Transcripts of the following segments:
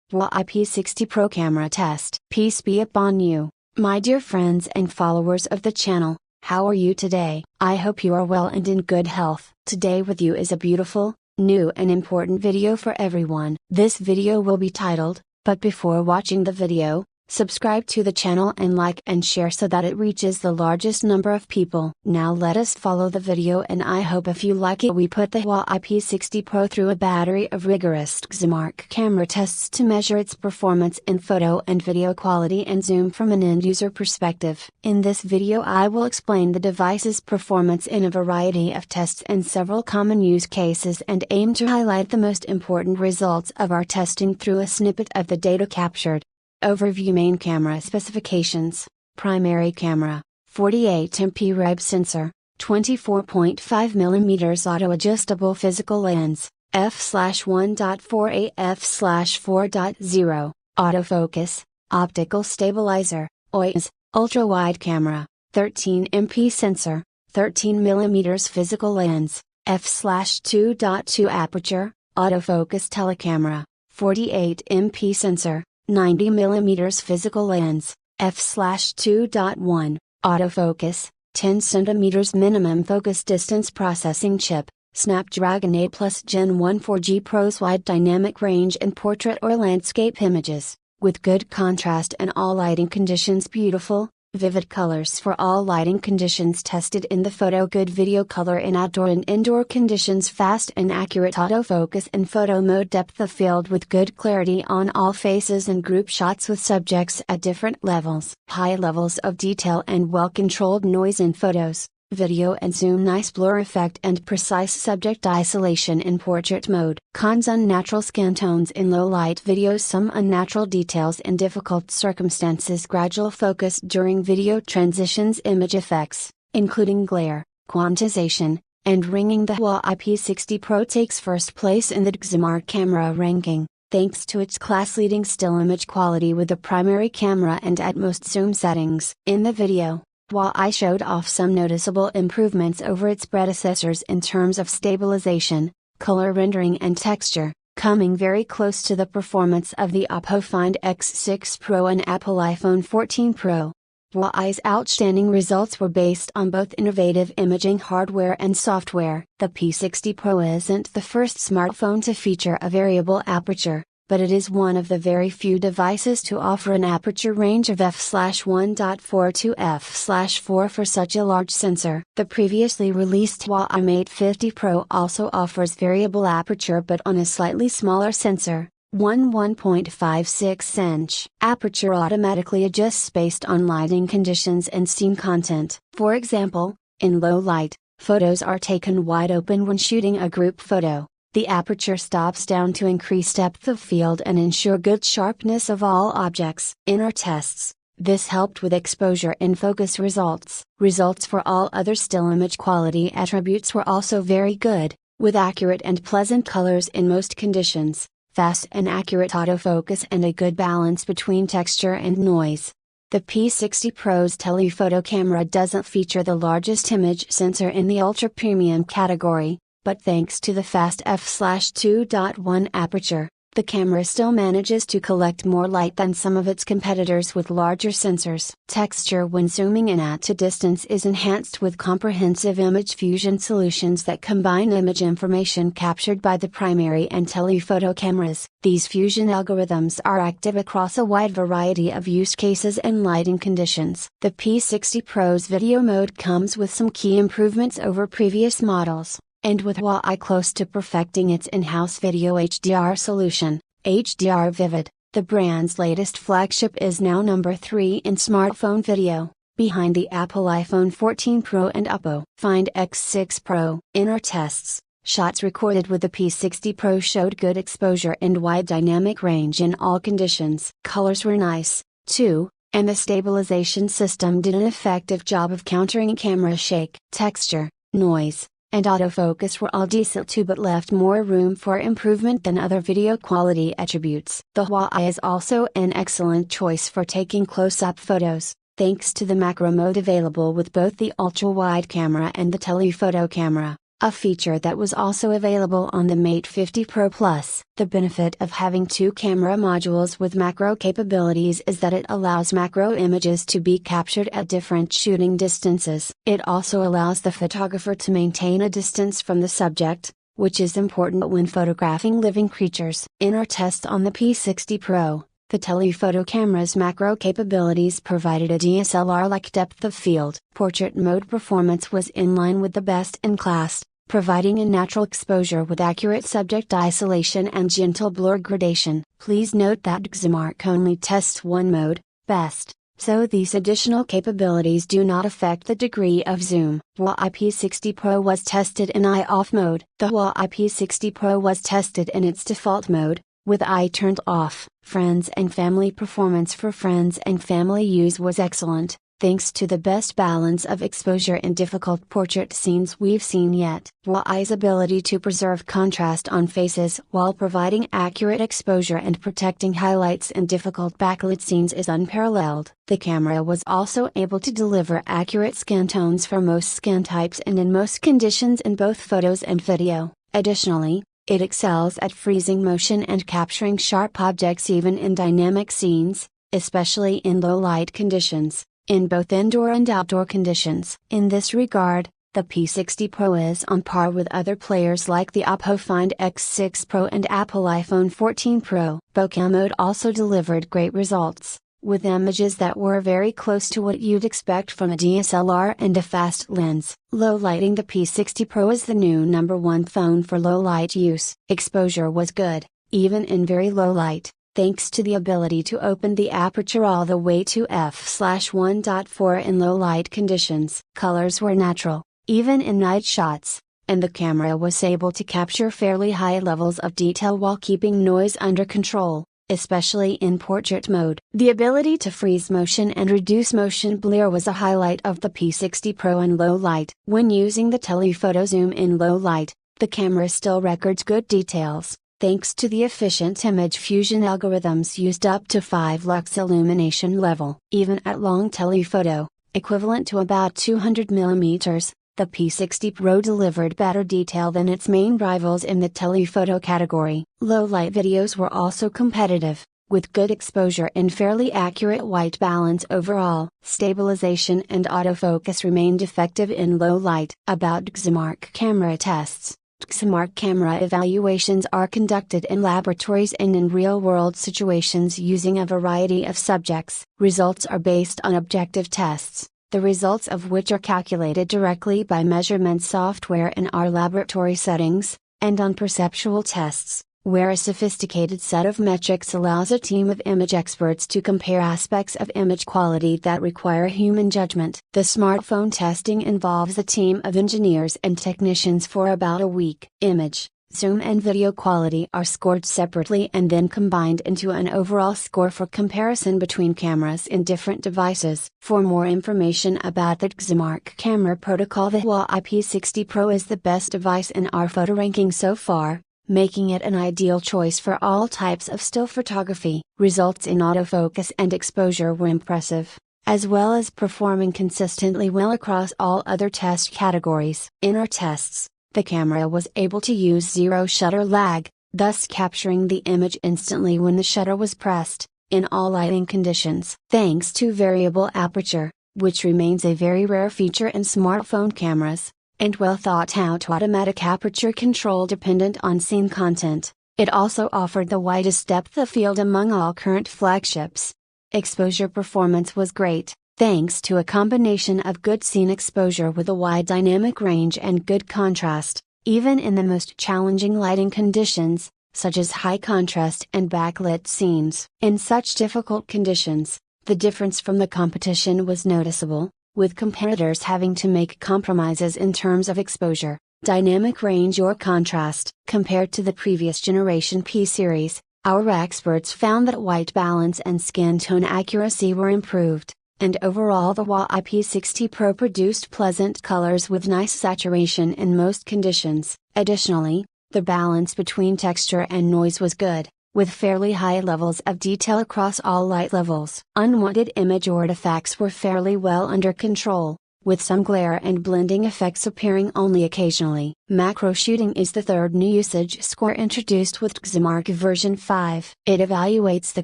Huawei P60 Pro Camera Test. Peace be upon you, my dear friends and followers of the channel. How are you today? I hope you are well and in good health. Today with you is a beautiful, new and important video for everyone. This video will be titled, but before watching the video, subscribe to the channel and like and share so that it reaches the largest number of people. Now let us follow the video, and I hope if you like it. We put the Huawei P60 Pro through a battery of rigorous benchmark camera tests to measure its performance in photo and video quality and zoom from an end-user perspective. In this video I will explain the device's performance in a variety of tests and several common use cases, and aim to highlight the most important results of our testing through a snippet of the data captured. Overview. Main camera specifications: primary camera, 48MP Reb sensor, 24.5mm auto-adjustable physical lens, f/1.48 f/4.0, autofocus, optical stabilizer, OIS, ultra-wide camera, 13MP sensor, 13mm physical lens, f/2.2 aperture, autofocus telecamera, 48MP sensor, 90mm physical lens, f/2.1, autofocus, 10 cm minimum focus distance processing chip, Snapdragon 8 Plus Gen 1 4G Pros wide dynamic range in portrait or landscape images, with good contrast and all lighting conditions. Beautiful, vivid colors for all lighting conditions tested in the photo. Good video color in outdoor and indoor conditions. Fast and accurate autofocus in photo mode. Depth of field with good clarity on all faces and group shots with subjects at different levels. High levels of detail and well-controlled noise in photos, video and zoom. Nice blur effect and precise subject isolation in portrait mode. Cons: unnatural skin tones in low light videos, some unnatural details in difficult circumstances, gradual focus during video transitions, image effects, including glare, quantization, and ringing. The Huawei P60 Pro takes first place in the benchmark camera ranking, thanks to its class-leading still image quality with the primary camera and utmost zoom settings. In the video, Huawei showed off some noticeable improvements over its predecessors in terms of stabilization, color rendering and texture, coming very close to the performance of the Oppo Find X6 Pro and Apple iPhone 14 Pro. Huawei's outstanding results were based on both innovative imaging hardware and software. The P60 Pro isn't the first smartphone to feature a variable aperture, but it is one of the very few devices to offer an aperture range of f/1.4 to f/4 for such a large sensor. The previously released Huawei Mate 50 Pro also offers variable aperture but on a slightly smaller sensor, 1.56" aperture automatically adjusts based on lighting conditions and scene content. For example, in low light, photos are taken wide open when shooting a group photo. The aperture stops down to increase depth of field and ensure good sharpness of all objects. In our tests, this helped with exposure and focus results. Results for all other still image quality attributes were also very good, with accurate and pleasant colors in most conditions, fast and accurate autofocus, and a good balance between texture and noise. The P60 Pro's telephoto camera doesn't feature the largest image sensor in the ultra-premium category, but thanks to the fast f/2.1 aperture, the camera still manages to collect more light than some of its competitors with larger sensors. Texture when zooming in at a distance is enhanced with comprehensive image fusion solutions that combine image information captured by the primary and telephoto cameras. These fusion algorithms are active across a wide variety of use cases and lighting conditions. The P60 Pro's video mode comes with some key improvements over previous models. And with Huawei close to perfecting its in-house video HDR solution, HDR Vivid, the brand's latest flagship is now number 3 in smartphone video, behind the Apple iPhone 14 Pro and Oppo Find X6 Pro. In our tests, shots recorded with the P60 Pro showed good exposure and wide dynamic range in all conditions. Colors were nice, too, and the stabilization system did an effective job of countering camera shake. Texture, noise, and autofocus were all decent too, but left more room for improvement than other video quality attributes. The Huawei is also an excellent choice for taking close-up photos, thanks to the macro mode available with both the ultra-wide camera and the telephoto camera. a feature that was also available on the Mate 50 Pro Plus. The benefit of having two camera modules with macro capabilities is that it allows macro images to be captured at different shooting distances. It also allows the photographer to maintain a distance from the subject, which is important when photographing living creatures. In our test on the P60 Pro, the telephoto camera's macro capabilities provided a DSLR-like depth of field. Portrait mode performance was in line with the best in class, providing a natural exposure with accurate subject isolation and gentle blur gradation. Please note that Xmark only tests one mode, best, so these additional capabilities do not affect the degree of zoom. Huawei P60 Pro was tested in eye off mode. The Huawei P60 Pro was tested in its default mode, with eye turned off. Friends and family performance for friends and family use was excellent, thanks to the best balance of exposure in difficult portrait scenes we've seen yet. Huawei's ability to preserve contrast on faces while providing accurate exposure and protecting highlights in difficult backlit scenes is unparalleled. The camera was also able to deliver accurate skin tones for most skin types and in most conditions in both photos and video. Additionally, it excels at freezing motion and capturing sharp objects even in dynamic scenes, especially in low light conditions, in both indoor and outdoor conditions. In this regard, the P60 Pro is on par with other players like the Oppo Find X6 Pro and Apple iPhone 14 Pro. Bokeh mode also delivered great results, with images that were very close to what you'd expect from a DSLR and a fast lens. Low lighting. The P60 Pro is the new #1 phone for low light use. Exposure was good, even in very low light, thanks to the ability to open the aperture all the way to f/1.4 in low light conditions. Colors were natural, even in night shots, and the camera was able to capture fairly high levels of detail while keeping noise under control, especially in portrait mode. The ability to freeze motion and reduce motion blur was a highlight of the P60 Pro in low light. When using the telephoto zoom in low light, the camera still records good details, thanks to the efficient image fusion algorithms used up to 5 lux illumination level. Even at long telephoto, equivalent to about 200 mm, the P60 Pro delivered better detail than its main rivals in the telephoto category. Low light videos were also competitive, with good exposure and fairly accurate white balance overall. Stabilization and autofocus remained effective in low light. About Xmark camera tests. Xmark camera evaluations are conducted in laboratories and in real-world situations using a variety of subjects. Results are based on objective tests, the results of which are calculated directly by measurement software in our laboratory settings, and on perceptual tests, where a sophisticated set of metrics allows a team of image experts to compare aspects of image quality that require human judgment. The smartphone testing involves a team of engineers and technicians for about a week. Image, zoom and video quality are scored separately and then combined into an overall score for comparison between cameras in different devices. For more information about the Xmark camera protocol, the Huawei P60 Pro is the best device in our photo ranking so far, making it an ideal choice for all types of still photography. Results in autofocus and exposure were impressive, as well as performing consistently well across all other test categories. In our tests, the camera was able to use zero shutter lag, thus capturing the image instantly when the shutter was pressed, in all lighting conditions. Thanks to variable aperture, which remains a very rare feature in smartphone cameras, and well thought out automatic aperture control dependent on scene content, it also offered the widest depth of field among all current flagships. Exposure performance was great, thanks to a combination of good scene exposure with a wide dynamic range and good contrast, even in the most challenging lighting conditions, such as high contrast and backlit scenes. In such difficult conditions, the difference from the competition was noticeable, with competitors having to make compromises in terms of exposure, dynamic range or contrast. Compared to the previous generation P series, our experts found that white balance and skin tone accuracy were improved, and overall the Huawei P60 Pro produced pleasant colors with nice saturation in most conditions. Additionally, the balance between texture and noise was good, with fairly high levels of detail across all light levels. Unwanted image artifacts were fairly well under control, with some glare and blending effects appearing only occasionally. Macro shooting is the third new usage score introduced with XMark version 5. It evaluates the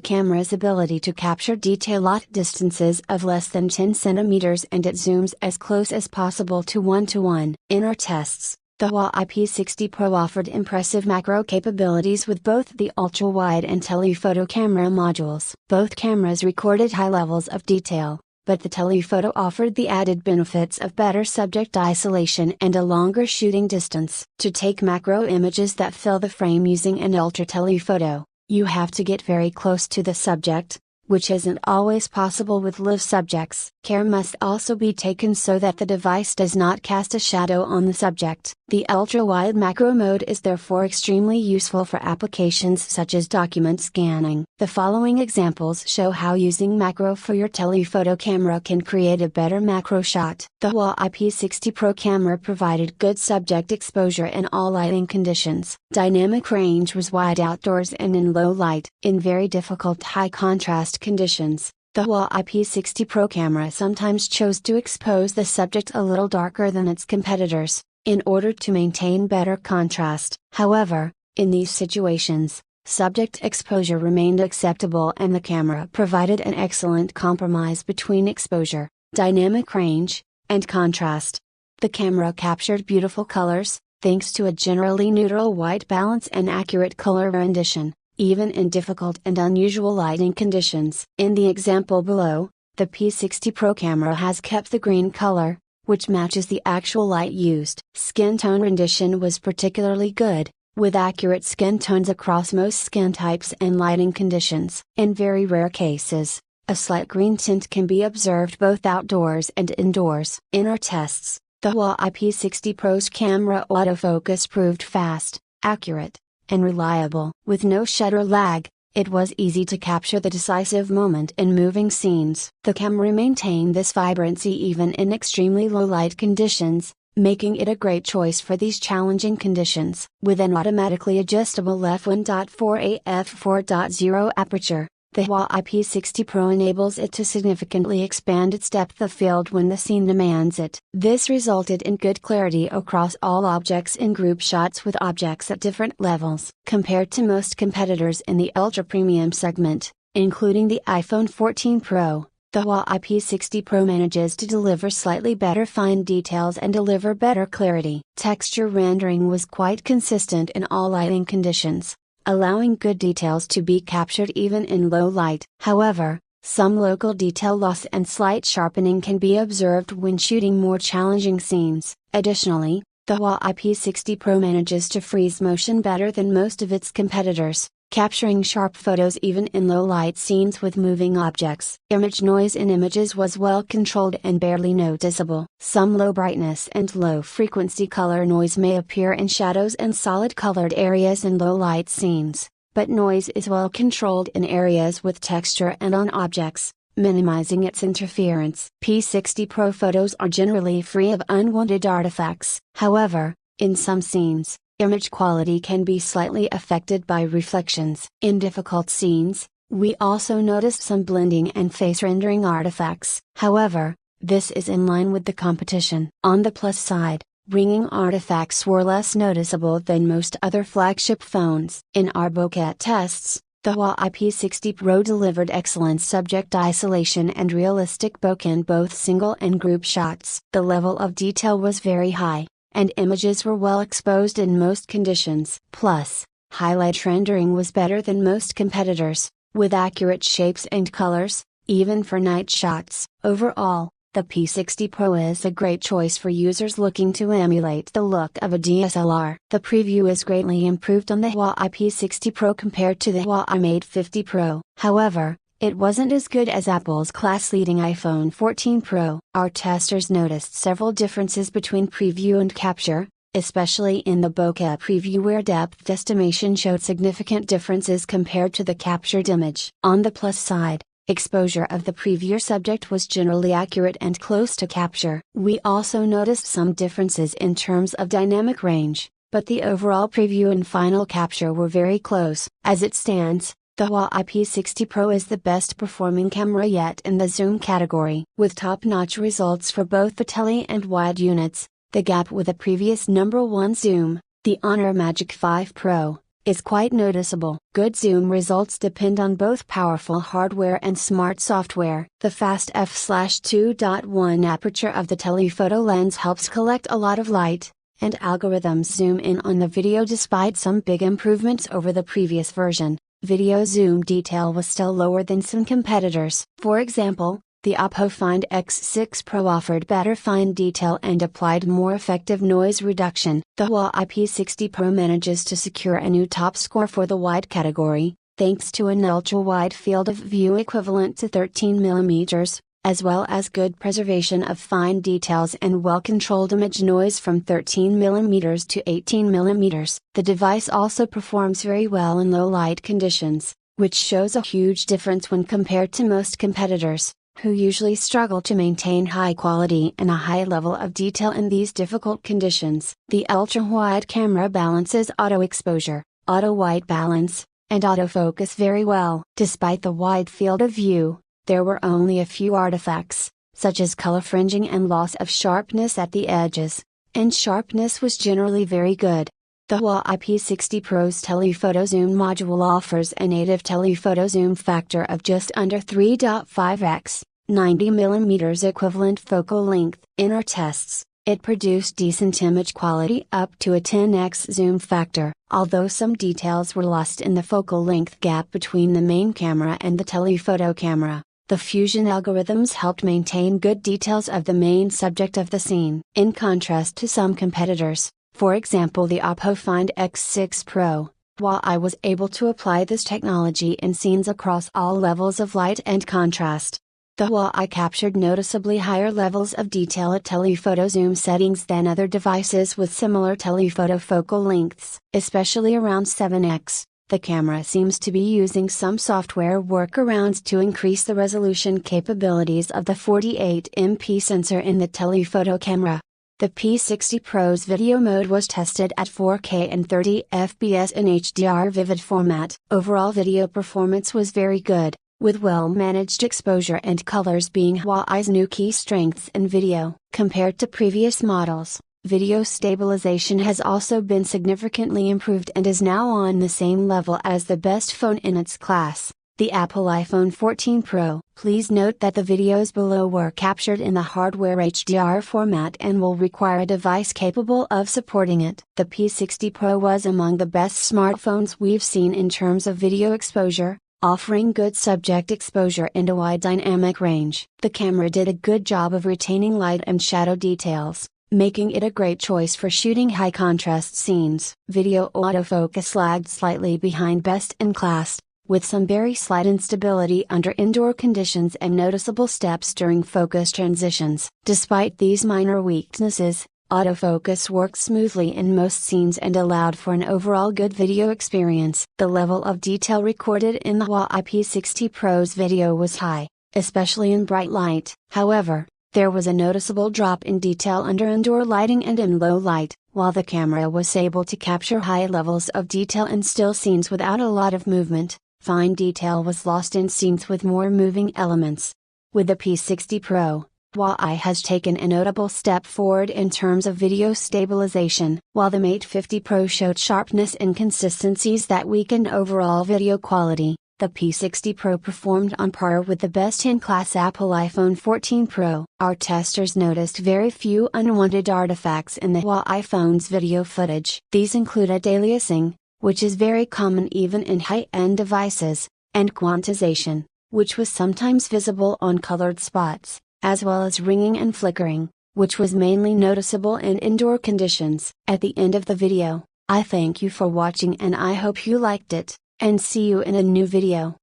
camera's ability to capture detail at distances of less than 10 centimeters, and it zooms as close as possible to 1:1. In our tests, the Huawei P60 Pro offered impressive macro capabilities with both the ultra-wide and telephoto camera modules. Both cameras recorded high levels of detail, but the telephoto offered the added benefits of better subject isolation and a longer shooting distance. To take macro images that fill the frame using an ultra telephoto, you have to get very close to the subject, which isn't always possible with live subjects. Care must also be taken so that the device does not cast a shadow on the subject. The ultra-wide macro mode is therefore extremely useful for applications such as document scanning. The following examples show how using macro for your telephoto camera can create a better macro shot. The Huawei P60 Pro camera provided good subject exposure in all lighting conditions. Dynamic range was wide outdoors and in low light. In very difficult high contrast conditions, the Huawei P60 Pro camera sometimes chose to expose the subject a little darker than its competitors, in order to maintain better contrast. However, in these situations, subject exposure remained acceptable and the camera provided an excellent compromise between exposure, dynamic range, and contrast. The camera captured beautiful colors, thanks to a generally neutral white balance and accurate color rendition, even in difficult and unusual lighting conditions. In the example below, the P60 Pro camera has kept the green color, which matches the actual light used. Skin tone rendition was particularly good, with accurate skin tones across most skin types and lighting conditions. In very rare cases, a slight green tint can be observed both outdoors and indoors. In our tests, the Huawei P60 Pro's camera autofocus proved fast, accurate, and reliable. With no shutter lag, it was easy to capture the decisive moment in moving scenes. The camera maintained this vibrancy even in extremely low light conditions, making it a great choice for these challenging conditions. With an automatically adjustable f1.4 f4.0 aperture, the Huawei P60 Pro enables it to significantly expand its depth of field when the scene demands it. This resulted in good clarity across all objects in group shots with objects at different levels. Compared to most competitors in the ultra-premium segment, including the iPhone 14 Pro, the Huawei P60 Pro manages to deliver slightly better fine details and deliver better clarity. Texture rendering was quite consistent in all lighting conditions, allowing good details to be captured even in low light. However, some local detail loss and slight sharpening can be observed when shooting more challenging scenes. Additionally, the Huawei P60 Pro manages to freeze motion better than most of its competitors, capturing sharp photos even in low light scenes with moving objects. Image noise in images was well controlled and barely noticeable. Some low brightness and low frequency color noise may appear in shadows and solid colored areas in low light scenes, but noise is well controlled in areas with texture and on objects, minimizing its interference. P60 Pro photos are generally free of unwanted artifacts. However, in some scenes, image quality can be slightly affected by reflections. In difficult scenes, we also noticed some blending and face rendering artifacts. However, this is in line with the competition. On the plus side, ringing artifacts were less noticeable than most other flagship phones. In our bokeh tests, the Huawei P60 Pro delivered excellent subject isolation and realistic bokeh in both single and group shots. The level of detail was very high, and images were well exposed in most conditions. Plus, highlight rendering was better than most competitors, with accurate shapes and colors, even for night shots. Overall, the P60 Pro is a great choice for users looking to emulate the look of a DSLR. The preview is greatly improved on the Huawei P60 Pro compared to the Huawei Mate 50 Pro. However, it wasn't as good as Apple's class-leading iPhone 14 Pro. Our testers noticed several differences between preview and capture, especially in the bokeh preview where depth estimation showed significant differences compared to the captured image. On the plus side, exposure of the preview subject was generally accurate and close to capture. We also noticed some differences in terms of dynamic range, but the overall preview and final capture were very close. As it stands, The Huawei P60 Pro is the best performing camera yet in the zoom category. With top-notch results for both the tele and wide units, the gap with the previous number 1 zoom, the Honor Magic 5 Pro, is quite noticeable. Good zoom results depend on both powerful hardware and smart software. The fast f/2.1 aperture of the telephoto lens helps collect a lot of light, and algorithms zoom in on the video despite some big improvements over the previous version. Video zoom detail was still lower than some competitors. For example, the Oppo Find X6 Pro offered better fine detail and applied more effective noise reduction. The Huawei P60 Pro manages to secure a new top score for the wide category, thanks to an ultra-wide field of view equivalent to 13 mm, as well as good preservation of fine details and well-controlled image noise from 13 mm to 18 mm. The device also performs very well in low light conditions, which shows a huge difference when compared to most competitors, who usually struggle to maintain high quality and a high level of detail in these difficult conditions. The ultra-wide camera balances auto exposure, auto white balance, and autofocus very well. Despite the wide field of view, there were only a few artifacts, such as color fringing and loss of sharpness at the edges, and sharpness was generally very good. The Huawei P60 Pro's telephoto zoom module offers a native telephoto zoom factor of just under 3.5x, 90 mm equivalent focal length. In our tests, it produced decent image quality up to a 10x zoom factor, although some details were lost in the focal length gap between the main camera and the telephoto camera. The fusion algorithms helped maintain good details of the main subject of the scene. In contrast to some competitors, for example the Oppo Find X6 Pro, Huawei was able to apply this technology in scenes across all levels of light and contrast. The Huawei captured noticeably higher levels of detail at telephoto zoom settings than other devices with similar telephoto focal lengths, especially around 7x. The camera seems to be using some software workarounds to increase the resolution capabilities of the 48MP sensor in the telephoto camera. The P60 Pro's video mode was tested at 4K and 30 fps in HDR vivid format. Overall video performance was very good, with well-managed exposure and colors being Huawei's new key strengths in video. Compared to previous models, video stabilization has also been significantly improved and is now on the same level as the best phone in its class, the Apple iPhone 14 Pro. Please note that the videos below were captured in the hardware HDR format and will require a device capable of supporting it. The P60 Pro was among the best smartphones we've seen in terms of video exposure, offering good subject exposure and a wide dynamic range. The camera did a good job of retaining light and shadow details, making it a great choice for shooting high contrast scenes. Video autofocus lagged slightly behind best in class, with some very slight instability under indoor conditions and noticeable steps during focus transitions. Despite these minor weaknesses, autofocus worked smoothly in most scenes and allowed for an overall good video experience. The level of detail recorded in the Huawei P60 Pro's video was high, especially in bright light. However, there was a noticeable drop in detail under indoor lighting and in low light. While the camera was able to capture high levels of detail in still scenes without a lot of movement, fine detail was lost in scenes with more moving elements. With the P60 Pro, Huawei has taken a notable step forward in terms of video stabilization. While the Mate 50 Pro showed sharpness inconsistencies that weakened overall video quality, the P60 Pro performed on par with the best-in-class Apple iPhone 14 Pro. Our testers noticed very few unwanted artifacts in the Huawei phone's video footage. These included aliasing, which is very common even in high-end devices, and quantization, which was sometimes visible on colored spots, as well as ringing and flickering, which was mainly noticeable in indoor conditions. At the end of the video, I thank you for watching and I hope you liked it, and see you in a new video.